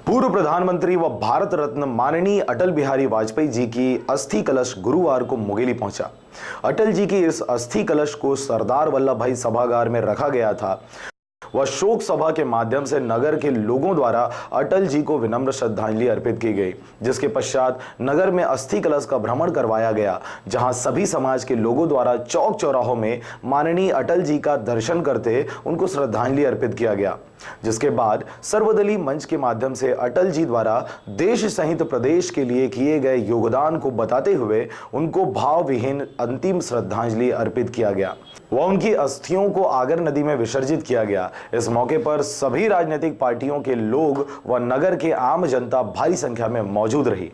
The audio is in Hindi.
पूर्व प्रधानमंत्री व भारत रत्न माननीय अटल बिहारी वाजपेयी जी की अस्थि कलश गुरुवार को मुंगेली पहुंचा। अटल जी की इस अस्थि कलश को सरदार वल्लभ भाई सभागार में रखा गया था। वह शोक सभा के माध्यम से नगर के लोगों द्वारा अटल जी को विनम्र श्रद्धांजलि अर्पित की गई, जिसके पश्चात नगर में अस्थि कलश का भ्रमण करवाया गया, जहां सभी समाज के लोगों द्वारा चौक चौराहों में माननीय अटल जी का दर्शन करते उनको श्रद्धांजलि अर्पित किया गया। जिसके बाद सर्वदलीय मंच के माध्यम से अटल जी द्वारा देश सहित प्रदेश के लिए किए गए योगदान को बताते हुए उनको भावविहीन अंतिम श्रद्धांजलि अर्पित किया गया व उनकी अस्थियों को आगर नदी में विसर्जित किया गया। इस मौके पर सभी राजनीतिक पार्टियों के लोग व नगर के आम जनता भारी संख्या में मौजूद रही।